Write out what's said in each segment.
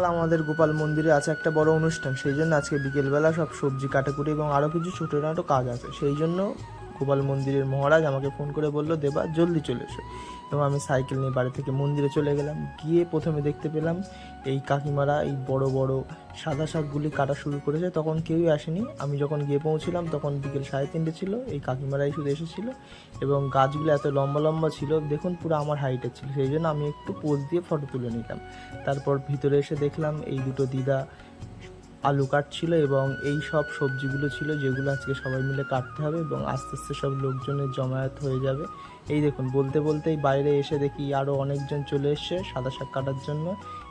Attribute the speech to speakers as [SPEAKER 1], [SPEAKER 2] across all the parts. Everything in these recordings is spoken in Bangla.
[SPEAKER 1] আমাদের গোপাল মন্দিরে আছে একটা বড় অনুষ্ঠান, সেই জন্য আজকে বিকেলবেলা সব সবজি কাটাকুটি এবং আরও কিছু ছোটোখাটো কাজ আছে। সেই জন্য গোপাল মন্দিরের মহারাজ আমাকে ফোন করে বলল, দেবা জলদি চলে এসো। এবং আমি সাইকেল নিয়ে বাড়ি থেকে মন্দিরে চলে গেলাম। গিয়ে প্রথমে দেখতে পেলাম এই কাকিমারা এই বড় বড় সাদা শাকগুলি কাটা শুরু করেছে। তখন কেউই আসেনি। আমি যখন গিয়ে পৌঁছলাম তখন বিকেল 3:30 ছিল। এই কাকিমারাই শুধু এসেছিলো এবং গাছগুলো এত লম্বা লম্বা ছিল, দেখুন পুরো আমার হাইটের ছিল। সেই জন্য আমি একটু পোজ দিয়ে ফটো তুলে নিলাম। তারপর ভিতরে এসে দেখলাম এই দুটো দিদা আলু কাটছিল এবং এই সব সবজিগুলো ছিল যেগুলো আজকে সবাই মিলে কাটতে হবে এবং আস্তে আস্তে সব লোকজনের জমায়েত হয়ে যাবে। এই দেখুন, বলতে বলতেই বাইরে এসে দেখি আরও অনেকজন চলে এসছে সাদা শাক কাটার জন্য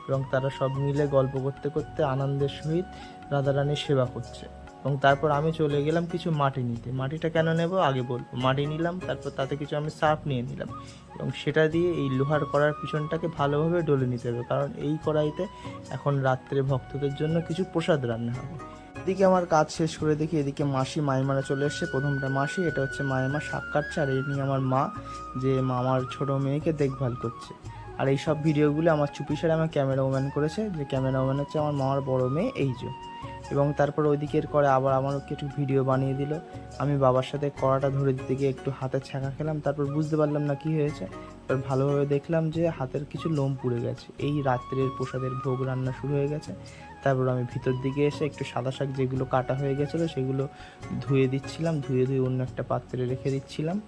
[SPEAKER 1] এবং তারা সব মিলে গল্প করতে করতে আনন্দের সহিত রাধারানীর সেবা করছে। এবং তারপর আমি চলে গেলাম কিছু মাটি নিতে। মাটিটা কেন নেব আগে বলবো। মাটি নিলাম, তারপর তাতে কিছু আমি সার্ফ নিয়ে নিলাম এবং সেটা দিয়ে এই লোহার কড়ার পিছনটাকে ভালোভাবে ডলে নিতে হবে, কারণ এই কড়াইতে এখন রাত্রে ভক্তদের জন্য কিছু প্রসাদ রান্না হবে। এদিকে আমার কাজ শেষ করে দেখি এদিকে মাসি মাইমারা চলে এসছে। প্রথমটা মাসি, এটা হচ্ছে মায়েমা শাক কাটছে, আর এই নিয়ে আমার মা, যে আমার ছোটো মেয়েকে দেখভাল করছে। আর এই সব ভিডিওগুলো আমার চুপিসারে আমার ক্যামেরা ওম্যান করেছে, যে ক্যামেরা ওম্যান হচ্ছে আমার মামার বড় মেয়ে এই যে। এবং তারপর ওইদিকের করে আবার আমারও কিছু ভিডিও বানিয়ে দিল। আমি বাবার সাথে কড়াটা ধরে দিতে গিয়ে একটু হাতে ছ্যাঁকা খেলাম, তারপর বুঝতে পারলাম না কি হয়েছে। তারপর ভালোভাবে দেখলাম যে হাতের কিছু লোম পুড়ে গেছে। এই রাত্রের প্রসাদের ভোগ রান্না শুরু হয়ে গেছে। তারপর আমি ভিতর দিকে এসে একটু সাদা শাক যেগুলো কাটা হয়ে গেছিলো সেগুলো ধুয়ে দিচ্ছিলাম, ধুয়ে অন্য একটা পাত্রে রেখে দিচ্ছিলাম।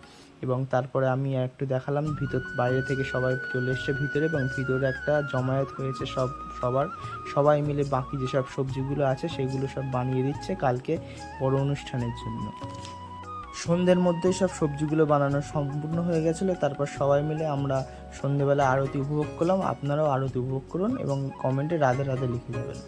[SPEAKER 1] এবং তারপরে আমি একটু দেখালাম বাইরে থেকে সবাই চলে এসছে ভিতরে এবং ভিতরে একটা জমায়েত হয়েছে সবাই মিলে বাকি যেসব সবজিগুলো আছে সেগুলো সব বানিয়ে দিচ্ছে কালকে বড় অনুষ্ঠানের জন্য। সন্ধ্যের মধ্যেই সব সবজিগুলো বানানো সম্পূর্ণ হয়ে গেছিলো। তারপর সবাই মিলে আমরা সন্ধ্যেবেলা আরতি উপভোগ করলাম। আপনারাও আরতি উপভোগ করুন এবং কমেন্টে রাধে রাধে লিখে দেবেন।